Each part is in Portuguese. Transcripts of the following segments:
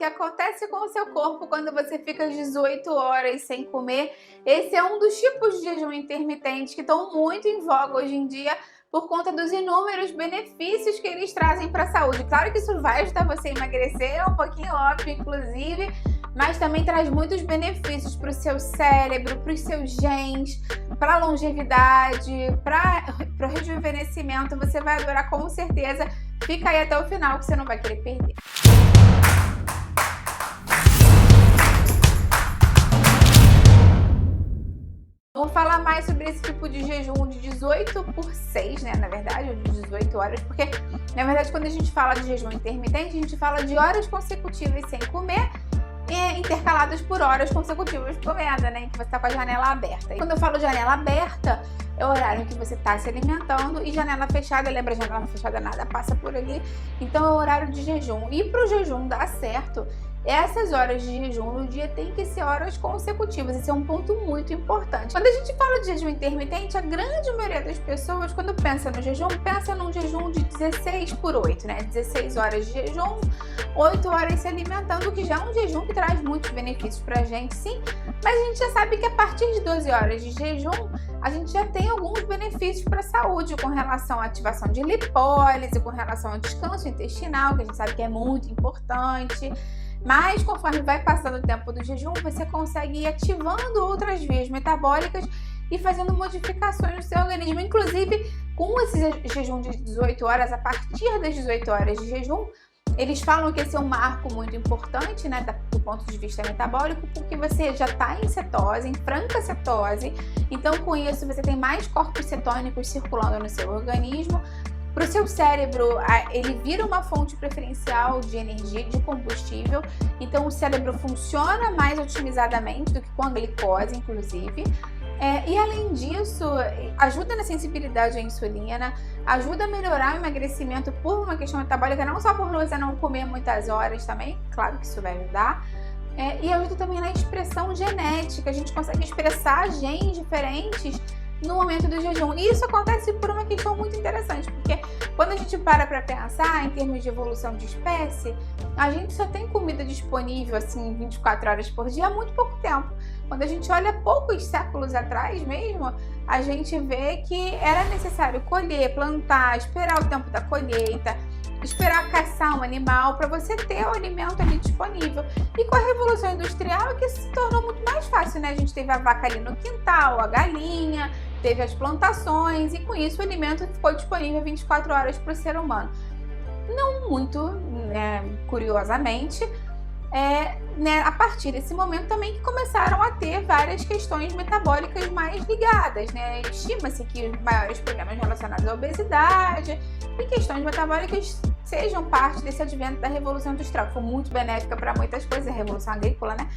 Que acontece com o seu corpo quando você fica 18 horas sem comer. Esse é um dos tipos de jejum intermitente que estão muito em voga hoje em dia por conta dos inúmeros benefícios que eles trazem para a saúde. Claro que isso vai ajudar você a emagrecer, é um pouquinho óbvio, inclusive, mas também traz muitos benefícios para o seu cérebro, para os seus genes, para a longevidade, para o rejuvenescimento. Você vai adorar com certeza. Fica aí até o final que você não vai querer perder. Vamos falar mais sobre esse tipo de jejum de 18/6, né? Na verdade, ou de 18 horas, porque na verdade quando a gente fala de jejum intermitente, a gente fala de horas consecutivas sem comer e intercaladas por horas consecutivas comendo, né? Que você tá com a janela aberta. E quando eu falo janela aberta, é o horário em que você tá se alimentando, e janela fechada, lembra, janela fechada nada passa por ali, então é o horário de jejum. E para o jejum dar certo, essas horas de jejum no dia tem que ser horas consecutivas. Esse é um ponto muito importante. Quando a gente fala de jejum intermitente, a grande maioria das pessoas, quando pensa no jejum, pensa num jejum de 16/8, né? 16 horas de jejum, 8 horas se alimentando, que já é um jejum que traz muitos benefícios pra gente, sim. Mas a gente já sabe que a partir de 12 horas de jejum, a gente já tem alguns benefícios para a saúde, com relação à ativação de lipólise, com relação ao descanso intestinal, que a gente sabe que é muito importante. Mas conforme vai passando o tempo do jejum, você consegue ir ativando outras vias metabólicas e fazendo modificações no seu organismo. Inclusive, com esse jejum de 18 horas, a partir das 18 horas de jejum, eles falam que esse é um marco muito importante, né, do ponto de vista metabólico, porque você já está em cetose, em franca cetose. Então, com isso, você tem mais corpos cetônicos circulando no seu organismo. Para o seu cérebro, ele vira uma fonte preferencial de energia, de combustível. Então, o cérebro funciona mais otimizadamente do que com a glicose, inclusive. E além disso, ajuda na sensibilidade à insulina, ajuda a melhorar o emagrecimento por uma questão metabólica, não só por você não comer muitas horas também, claro que isso vai ajudar. E ajuda também na expressão genética, a gente consegue expressar genes diferentes no momento do jejum. E isso acontece por uma questão muito interessante, porque quando a gente para pensar em termos de evolução de espécie, a gente só tem comida disponível assim 24 horas por dia há muito pouco tempo. Quando a gente olha poucos séculos atrás mesmo, a gente vê que era necessário colher, plantar, esperar o tempo da colheita, esperar caçar um animal para você ter o alimento ali disponível. E com a Revolução Industrial é que se tornou muito mais fácil, né? A gente teve a vaca ali no quintal, a galinha, teve as plantações, e com isso o alimento ficou disponível 24 horas para o ser humano. Não muito, curiosamente, a partir desse momento também que começaram a ter várias questões metabólicas mais ligadas, né? Estima-se que os maiores problemas relacionados à obesidade e questões metabólicas sejam parte desse advento da Revolução Industrial, que foi muito benéfica para muitas coisas, a Revolução Agrícola, né?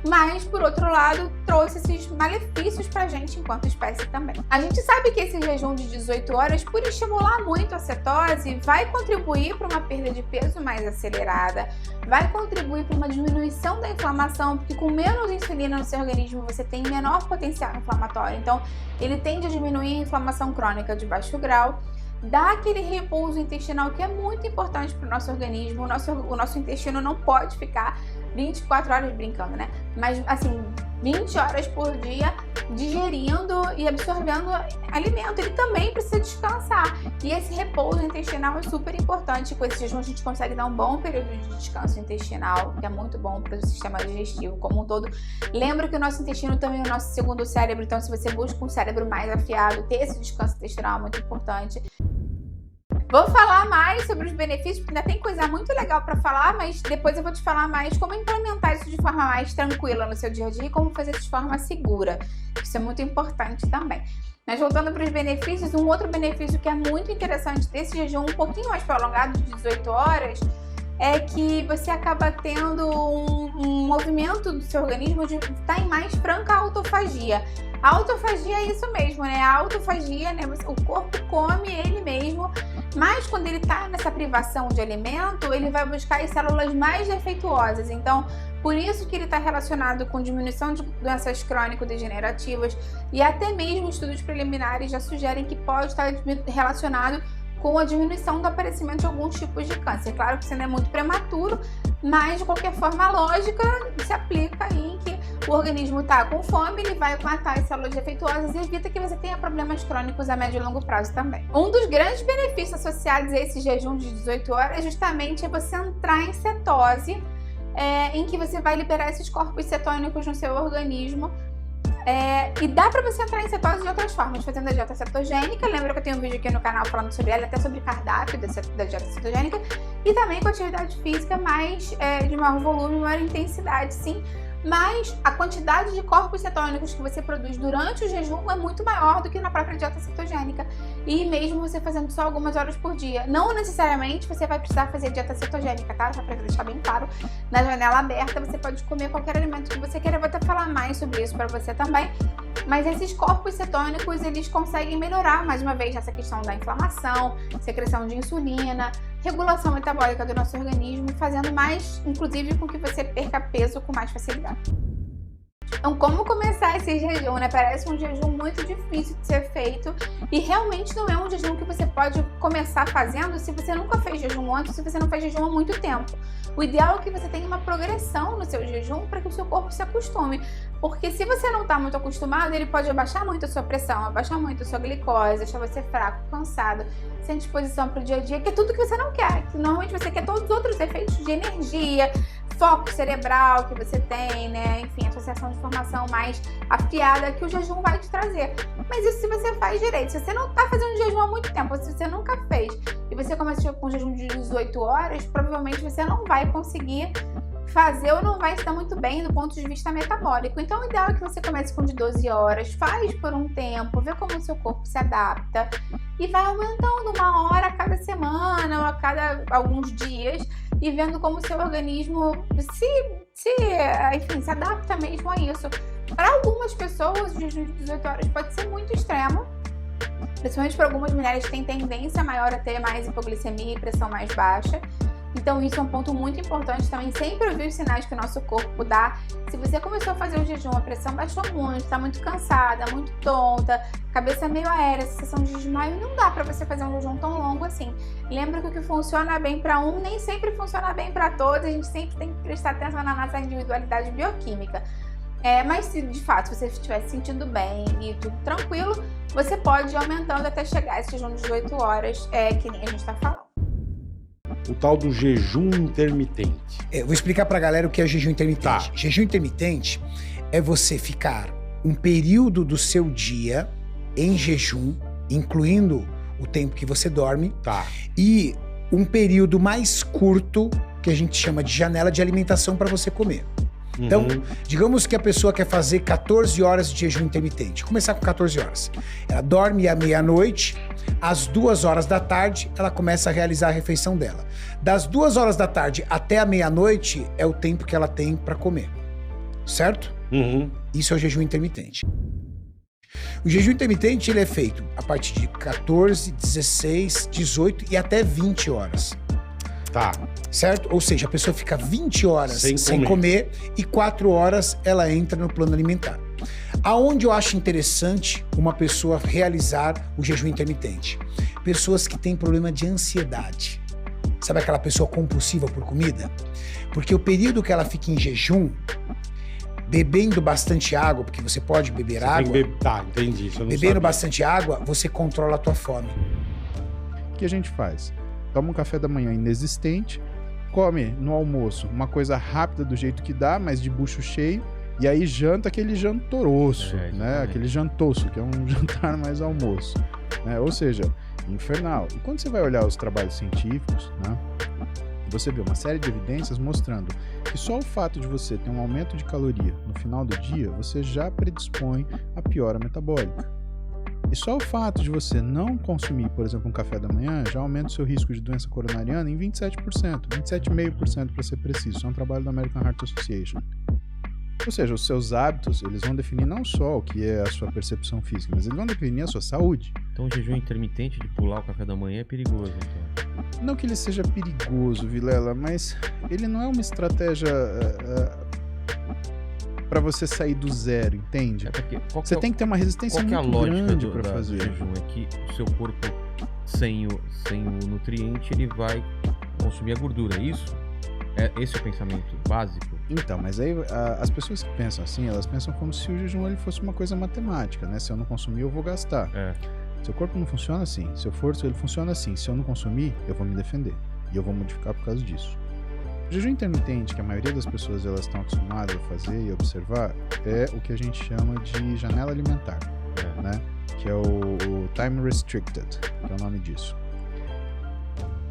Mas, por outro lado, trouxe esses malefícios para a gente enquanto espécie também. A gente sabe que esse jejum de 18 horas, por estimular muito a cetose, vai contribuir para uma perda de peso mais acelerada, vai contribuir para uma diminuição da inflamação, porque com menos insulina no seu organismo você tem menor potencial inflamatório, então ele tende a diminuir a inflamação crônica de baixo grau, dá aquele repouso intestinal que é muito importante para o nosso organismo. O nosso intestino não pode ficar 24 horas brincando, né? Mas assim, 20 horas por dia digerindo e absorvendo alimento. Ele também precisa descansar. E esse repouso intestinal é super importante. Com esse jejum a gente consegue dar um bom período de descanso intestinal, que é muito bom para o sistema digestivo como um todo. Lembra que o nosso intestino também é o nosso segundo cérebro, então se você busca um cérebro mais afiado, ter esse descanso intestinal é muito importante. Vou falar mais sobre os benefícios, porque ainda tem coisa muito legal para falar, mas depois eu vou te falar mais como implementar isso de forma mais tranquila no seu dia a dia e como fazer isso de forma segura. Isso é muito importante também. Mas voltando para os benefícios, um outro benefício que é muito interessante desse jejum um pouquinho mais prolongado de 18 horas é que você acaba tendo um movimento do seu organismo de estar em mais franca autofagia. A autofagia é isso mesmo, né? A autofagia, né? O corpo come ele mesmo, mas quando ele está nessa privação de alimento, ele vai buscar as células mais defeituosas. Então, por isso que ele está relacionado com diminuição de doenças crônico-degenerativas, e até mesmo estudos preliminares já sugerem que pode estar relacionado com com a diminuição do aparecimento de alguns tipos de câncer. Claro que isso ainda é muito prematuro, mas de qualquer forma a lógica se aplica aí em que o organismo está com fome, ele vai matar as células defeituosas e evita que você tenha problemas crônicos a médio e longo prazo também. Um dos grandes benefícios associados a esse jejum de 18 horas justamente é você entrar em cetose, em que você vai liberar esses corpos cetônicos no seu organismo. E dá pra você entrar em cetose de outras formas, fazendo a dieta cetogênica. Lembra que eu tenho um vídeo aqui no canal falando sobre ela, até sobre cardápio da dieta cetogênica, e também com atividade física mais de maior volume, maior intensidade, sim. Mas a quantidade de corpos cetônicos que você produz durante o jejum é muito maior do que na própria dieta cetogênica. E mesmo você fazendo só algumas horas por dia. Não necessariamente você vai precisar fazer dieta cetogênica, tá? Só pra deixar bem claro, na janela aberta você pode comer qualquer alimento que você queira. Eu vou até falar mais sobre isso pra você também. Mas esses corpos cetônicos, eles conseguem melhorar, mais uma vez, essa questão da inflamação, secreção de insulina, regulação metabólica do nosso organismo, fazendo mais, inclusive, com que você perca peso com mais facilidade. Então, como começar esse jejum, né? Parece um jejum muito difícil de ser feito e realmente não é um jejum que você pode começar fazendo se você nunca fez jejum antes, se você não fez jejum há muito tempo. O ideal é que você tenha uma progressão no seu jejum para que o seu corpo se acostume. Porque se você não está muito acostumado, ele pode abaixar muito a sua pressão, abaixar muito a sua glicose, deixar você fraco, cansado, sem disposição para o dia a dia, que é tudo que você não quer. Que normalmente você quer todos os outros efeitos de energia, foco cerebral que você tem, né? Enfim, associação de informação mais afiada que o jejum vai te trazer. Mas isso se você faz direito. Se você não tá fazendo jejum há muito tempo, se você nunca fez, e você começa com um jejum de 18 horas, provavelmente você não vai conseguir fazer ou não vai estar muito bem do ponto de vista metabólico. Então, o ideal é que você comece com de 12 horas, faz por um tempo, vê como o seu corpo se adapta e vai aumentando 1 hora a cada semana ou a cada alguns dias e vendo como o seu organismo se adapta mesmo a isso. Para algumas pessoas, o jejum de 18 horas pode ser muito extremo, principalmente para algumas mulheres que têm tendência maior a ter mais hipoglicemia e pressão mais baixa. Então isso é um ponto muito importante também, sempre ouvir os sinais que o nosso corpo dá. Se você começou a fazer o jejum, a pressão baixou muito, está muito cansada, muito tonta, cabeça meio aérea, sensação de desmaio, não dá para você fazer um jejum tão longo assim. Lembra que o que funciona bem para um nem sempre funciona bem para todos, a gente sempre tem que prestar atenção na nossa individualidade bioquímica. Mas se de fato você estiver se sentindo bem e tudo tranquilo, você pode ir aumentando até chegar a esse jejum de 18 horas, que nem a gente está falando. O tal do jejum intermitente. Eu vou explicar pra galera o que é jejum intermitente. Tá. Jejum intermitente é você ficar um período do seu dia em jejum, incluindo o tempo que você dorme, Tá. e um período mais curto, que a gente chama de janela de alimentação para você comer. Então, digamos que a pessoa quer fazer 14 horas de jejum intermitente. Começar com 14 horas. Ela dorme à meia-noite, às 2 horas da tarde, ela começa a realizar a refeição dela. Das 2 horas da tarde até a meia-noite é o tempo que ela tem para comer. Certo? Isso é o jejum intermitente. O jejum intermitente ele é feito a partir de 14, 16, 18 e até 20 horas. Tá. Certo? Ou seja, a pessoa fica 20 horas sem comer e 4 horas ela entra no plano alimentar. Aonde eu acho interessante uma pessoa realizar o jejum intermitente? Pessoas que têm problema de ansiedade. Sabe aquela pessoa compulsiva por comida? Porque o período que ela fica em jejum, bebendo bastante água, porque você pode beber água. Tá, entendi. Isso eu não bebendo sabia. bastante água, você controla a tua fome. O que a gente faz? Toma um café da manhã inexistente, come no almoço uma coisa rápida do jeito que dá, mas de bucho cheio, e aí janta aquele jantoroço, né? Aquele jantoço, que é um jantar mais almoço, né? Ou seja, infernal. E quando você vai olhar os trabalhos científicos, né? Você vê uma série de evidências mostrando que só o fato de você ter um aumento de caloria no final do dia, você já predispõe a piora metabólica. E só o fato de você não consumir, por exemplo, um café da manhã, já aumenta o seu risco de doença coronariana em 27%, 27,5% para ser preciso. Isso é um trabalho da American Heart Association. Ou seja, os seus hábitos, eles vão definir não só o que é a sua percepção física, mas eles vão definir a sua saúde. Então o jejum intermitente de pular o café da manhã é perigoso, então? Não que ele seja perigoso, Vilela, mas ele não é uma estratégia para você sair do zero, entende? Você tem que ter uma resistência muito grande para fazer. Do jejum é que o seu corpo sem o nutriente, ele vai consumir a gordura, é isso? Esse é o pensamento básico? Então, mas aí as pessoas que pensam assim, elas pensam como se o jejum ele fosse uma coisa matemática, né? Se eu não consumir, eu vou gastar. Seu corpo não funciona assim. Seu ele funciona assim. Se eu não consumir, eu vou me defender. E eu vou modificar por causa disso. O jejum intermitente, que a maioria das pessoas elas estão acostumadas a fazer e observar, é o que a gente chama de janela alimentar, né? Que é o time restricted, que é o nome disso.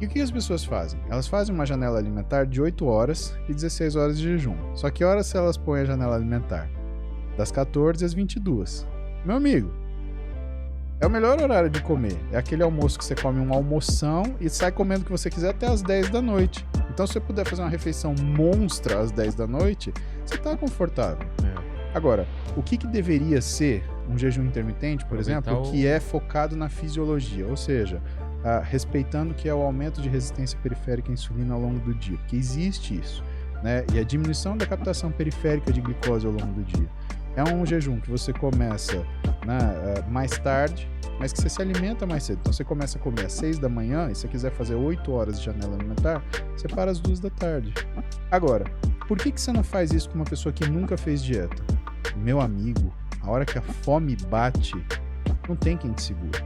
E o que as pessoas fazem? Elas fazem uma janela alimentar de 8 horas e 16 horas de jejum. Só que horas elas põem a janela alimentar? Das 14 às 22. Meu amigo, é o melhor horário de comer. É aquele almoço que você come um almoção e sai comendo o que você quiser até às 10 da noite. Então, se você puder fazer uma refeição monstra às 10 da noite, você está confortável. Agora, o que deveria ser um jejum intermitente, por exemplo, que é focado na fisiologia, ou seja, respeitando que é o aumento de resistência periférica à insulina ao longo do dia, porque existe isso, né? E a diminuição da captação periférica de glicose ao longo do dia. É um jejum que você começa, né, mais tarde, mas que você se alimenta mais cedo. Então você começa a comer às 6 da manhã e se você quiser fazer 8 horas de janela alimentar, você para às 2 da tarde. Agora, por que você não faz isso com uma pessoa que nunca fez dieta? Meu amigo, a hora que a fome bate, não tem quem te segure.